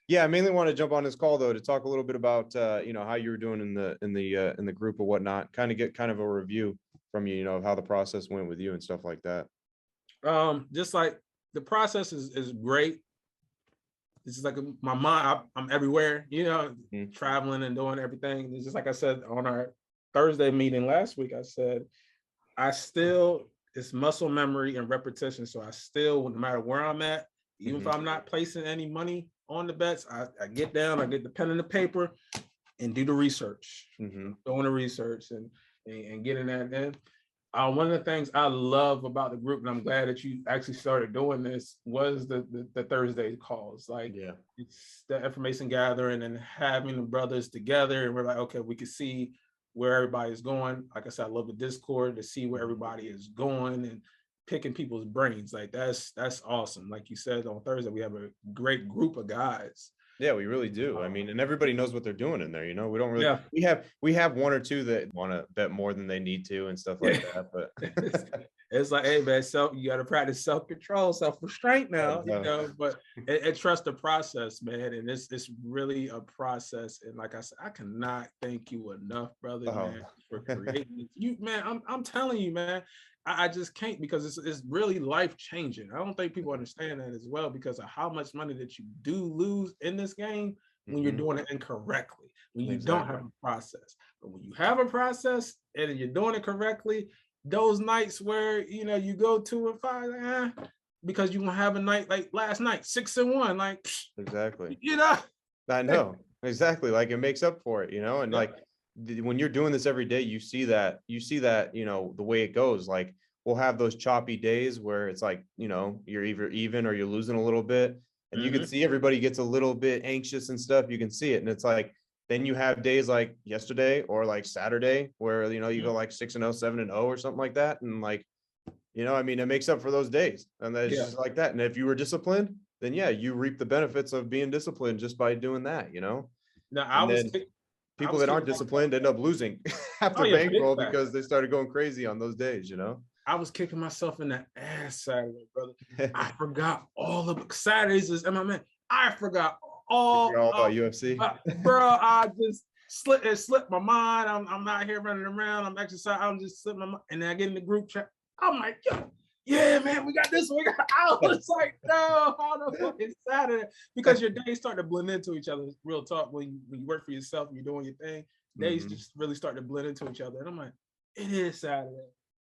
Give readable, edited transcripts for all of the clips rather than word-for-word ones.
Yeah, I mainly want to jump on this call though to talk a little bit about how you were doing in the group or whatnot. Kind of get kind of a review from you, of how the process went with you and stuff like that. Just like the process is great. It's just like my mind, I'm everywhere, traveling and doing everything. It's just like I said on our Thursday meeting last week, I said, it's muscle memory and repetition. So I still, no matter where I'm at, even if I'm not placing any money on the bets, I get down, I get the pen and the paper and do the research, doing the research and getting that in. One of the things I love about the group, and I'm glad that you actually started doing this, was the Thursday calls. Like, it's the information gathering and having the brothers together, and we're like, okay, we can see where everybody's going. Like I said, I love the Discord to see where everybody is going and picking people's brains. Like that's awesome. Like you said, on Thursday, we have a great group of guys. Yeah, we really do. I mean, and everybody knows what they're doing in there. We don't really. Yeah. We have one or two that want to bet more than they need to and stuff like that. But it's like, hey man, you got to practice self-control, self-restraint now. But it trust the process, man, and it's really a process. And like I said, I cannot thank you enough, brother, man, for creating it. You, man, I'm telling you, man. I just can't, because it's really life-changing. I don't think people understand that as well, because of how much money that you do lose in this game when you're doing it incorrectly, when you don't have a process. But when you have a process and you're doing it correctly, those nights where, you go 2 and 5, because you gonna have a night like last night, 6-1, like exactly. I know exactly. Like it makes up for it, and like when you're doing this every day, you see that, the way it goes. Like we'll have those choppy days where it's like, you're either even or you're losing a little bit, and you can see everybody gets a little bit anxious and stuff. You can see it. And it's like, then you have days like yesterday or like Saturday where, you go like 6-0, 7-0 or something like that. And like, I mean, it makes up for those days. And that's just like that. And if you were disciplined, then you reap the benefits of being disciplined just by doing that, Now, people that aren't disciplined end up losing after bankroll because they started going crazy on those days, I was kicking myself in the ass Saturday, brother. I forgot all of Saturdays is MMA. I forgot all about UFC. Bro, I just slipped my mind. I'm out here running around. I'm exercising. I'm just slipping my mind. And then I get in the group chat. I'm like, yeah, man, we got this one. I was like, no, how the fuck is Saturday? Because your days start to blend into each other. Real talk. When you work for yourself and you're doing your thing, days just really start to blend into each other. And I'm like, it is Saturday.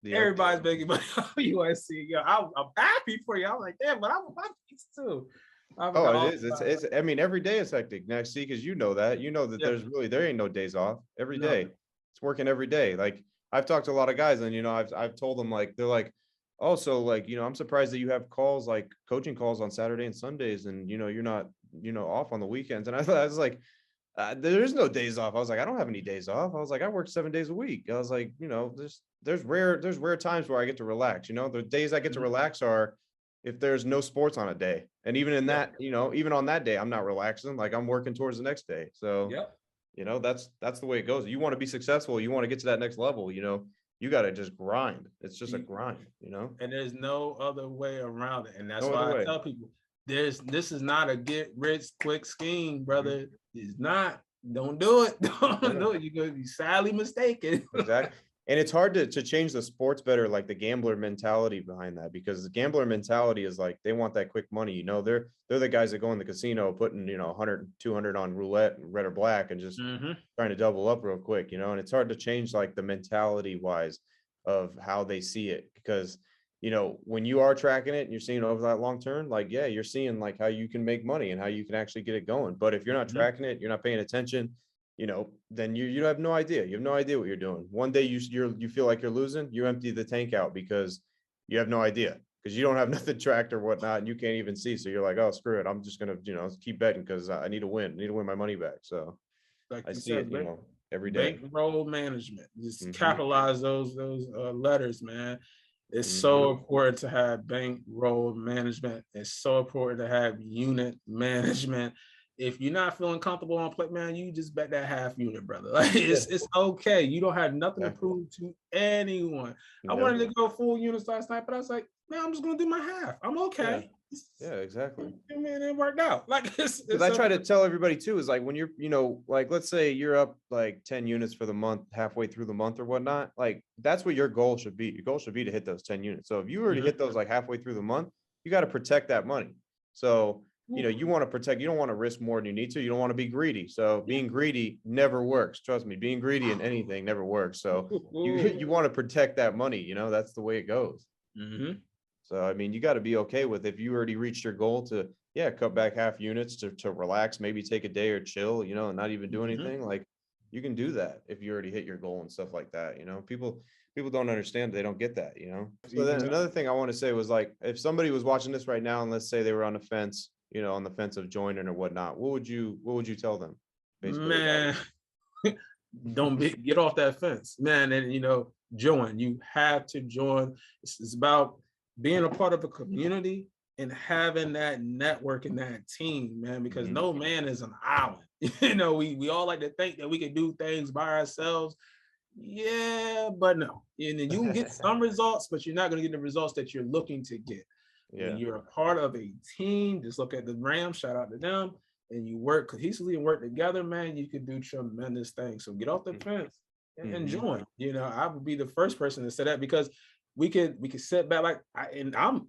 Everybody's begging money on USC. I'm happy for you. I'm like, damn, but I want my piece too. It is. It's. I mean, every day is hectic. Next, see, because that there ain't no days off. Every day, it's working every day. Like I've talked to a lot of guys, and I've told them, like, they're like, oh, so like, I'm surprised that you have calls, like coaching calls on Saturday and Sundays, and you're not off on the weekends. And I was like, there's no days off. I was like, I don't have any days off. I was like, I work 7 days a week. I was like, there's rare times where I get to relax. The days I get to relax are if there's no sports on a day. And even in that, even on that day, I'm not relaxing. Like I'm working towards the next day. So, that's the way it goes. You want to be successful. You want to get to that next level, you got to just grind. It's just a grind, And there's no other way around it. And that's why I tell people, this is not a get rich quick scheme, brother. It's not. Don't do it. Don't do it. You're going to be sadly mistaken. Exactly. And it's hard to change the sports better, like the gambler mentality behind that, because the gambler mentality is like, they want that quick money. They're the guys that go in the casino putting, 100, 200 on roulette, red or black, and just trying to double up real quick, and it's hard to change like the mentality wise of how they see it, because, when you are tracking it and you're seeing over that long term, like, you're seeing like how you can make money and how you can actually get it going. But if you're not tracking it, you're not paying attention, then you have no idea. You have no idea what you're doing. One day you feel like you're losing, you empty the tank out because you have no idea, because you don't have nothing tracked or whatnot, and you can't even see. So you're like, oh, screw it. I'm just going to, keep betting because I need to win. I need to win my money back. So like I see it, every day. Bankroll management. Just capitalize those letters, man. It's so important to have bankroll management. It's so important to have unit management. If you're not feeling comfortable on play, man, you just bet that half unit, brother. Like it's okay. You don't have nothing to prove to anyone. I wanted to go full units last night, but I was like, man, I'm just gonna do my half. I'm okay. Yeah, exactly. I mean, it worked out. Like it's Because I try to tell everybody too, is like when you're, like let's say you're up like 10 units for the month, halfway through the month or whatnot, like that's what your goal should be. Your goal should be to hit those 10 units. So if you already hit those like halfway through the month, you got to protect that money. So, you want to protect, you don't want to risk more than you need to. You don't want to be greedy. So being greedy never works. Trust me, being greedy in anything never works. So you want to protect that money, that's the way it goes. So, I mean, you got to be okay with if you already reached your goal to, cut back half units to relax, maybe take a day or chill, and not even do anything. Like you can do that if you already hit your goal and stuff like that. People don't understand. They don't get that, So then another thing I want to say was like, if somebody was watching this right now and let's say they were on the fence, on the fence of joining or whatnot, what would you tell them? Basically, man, get off that fence, man. And, join. You have to join. It's about being a part of a community and having that network and that team, man, because no man is an island. We all like to think that we can do things by ourselves. Yeah, but no. And you can get some results, but you're not going to get the results that you're looking to get. When you're a part of a team, just look at the Rams, shout out to them, and you work cohesively and work together, man, you can do tremendous things. So get off the fence and join. I would be the first person to say that, because we could sit back like I'm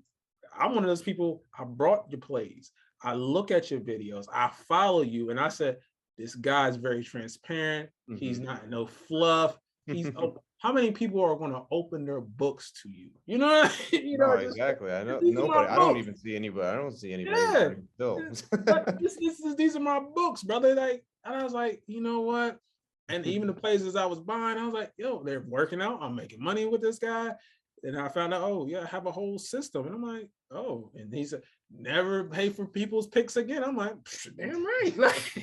one of those people. I brought your plays. I look at your videos. I follow you, and I said, this guy's very transparent. He's not no fluff. He's open. How many people are going to open their books to you? No, exactly. I know nobody. I don't even see anybody. I don't see anybody. Yeah. But these are my books, brother. Like, and I was like, you know what? And even the places I was buying, I was like, yo, they're working out. I'm making money with this guy. And I found out, oh yeah, I have a whole system. And I'm like, oh, and he said, never pay for people's picks again. I'm like, damn right. Like,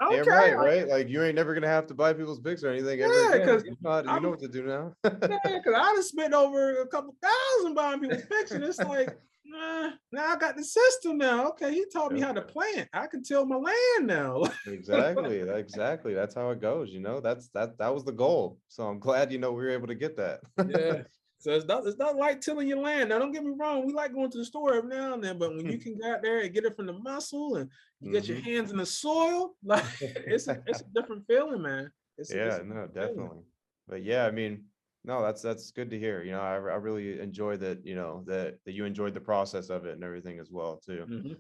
okay. Damn right? Like you ain't never gonna have to buy people's picks or anything. Yeah, because you know what to do now. Yeah, because I'd have spent over a couple thousand buying people's picks, and it's like, now I got the system now. Okay, he taught me how to plant. I can till my land now. Exactly. That's how it goes. That was the goal. So I'm glad we were able to get that. Yeah. So it's not like tilling your land. Now, don't get me wrong. We like going to the store every now and then, but when you can go out there and get it from the muscle and you get your hands in the soil, like it's a different feeling, man. Definitely. Feeling. But yeah, I mean, no, that's good to hear. I really enjoy that. That you enjoyed the process of it and everything as well too,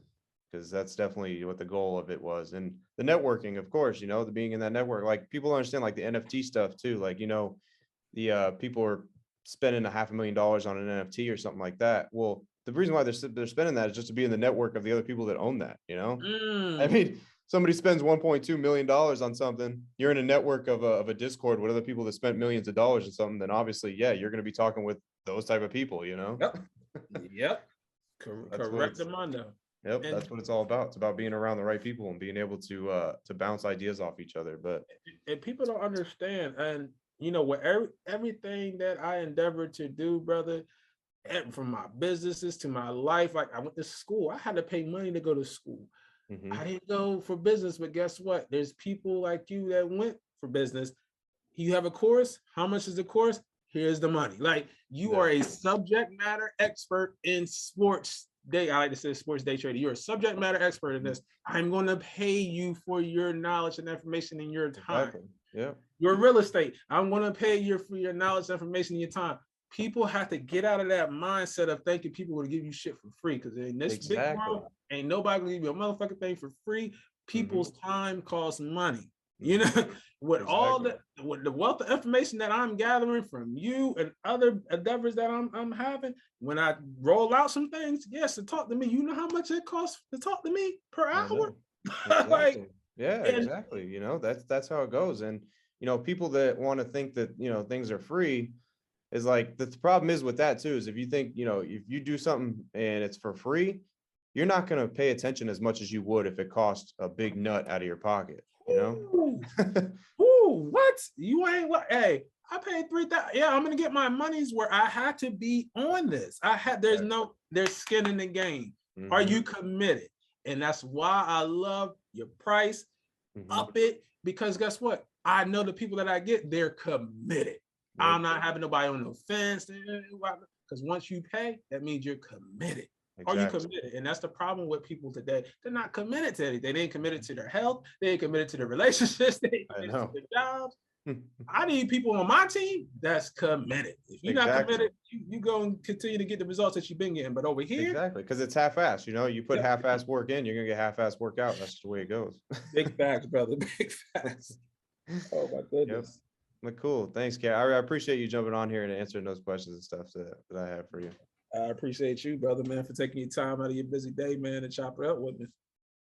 because that's definitely what the goal of it was. And the networking, of course, the being in that network, like people understand like the NFT stuff too. Like the people are spending $500,000 on an NFT or something like that. Well, the reason why they're spending that is just to be in the network of the other people that own that. I mean, somebody spends $1.2 million on something. You're in a network of a Discord with other people that spent millions of dollars on something. Then obviously, you're going to be talking with those type of people. Yep. Correct, Armando. Yep, and that's what it's all about. It's about being around the right people and being able to bounce ideas off each other. But people don't understand, and with everything that I endeavor to do, brother, from my businesses to my life, like I went to school. I had to pay money to go to school. I didn't go for business, but guess what? There's people like you that went for business. You have a course. How much is the course? Here's the money. Like you are a subject matter expert in sports. I like to say sports day trading. You're a subject matter expert in this. I'm going to pay you for your knowledge and information and your time. Exactly. Yeah. Your real estate. I'm going to pay you for your knowledge, information, and your time. People have to get out of that mindset of thinking people will give you shit for free, because in this big world, ain't nobody gonna give you a motherfucking thing for free. People's time costs money. With all with the wealth of information that I'm gathering from you and other endeavors that I'm having, when I roll out some things, yes, to talk to me, you know how much it costs to talk to me per hour? Exactly. Like, exactly. That's how it goes. And people that want to think that things are free is like, the problem is with that too, is if you think if you do something and it's for free, you're not going to pay attention as much as you would if it costs a big nut out of your pocket. Ooh, what? You ain't what? Hey, I paid $3,000. Yeah, I'm gonna get my money's where I had to be on this. There's skin in the game. Are you committed? And that's why I love your price. Up it, because guess what? I know the people that I get, they're committed. I'm not having nobody on the fence, because once you pay, that means you're committed. Are you Exactly. committed? And that's the problem with people today. They're not committed to anything. They ain't committed to their health. They ain't committed to their relationships. They ain't I committed to know. their jobs. I need people on my team that's committed. If you're not Exactly. committed, you go and continue to get the results that you've been getting. But over here, Exactly, because it's half-assed. You know, you put yeah, half-assed work in, you're gonna get half-assed work out. That's just the way it goes. big facts, brother. Big facts. Oh my Yep. goodness. But cool. Thanks, Kat. I appreciate you jumping on here and answering those questions and stuff that I have for you. I appreciate you, brother, man, for taking your time out of your busy day, man, to chop it up with me.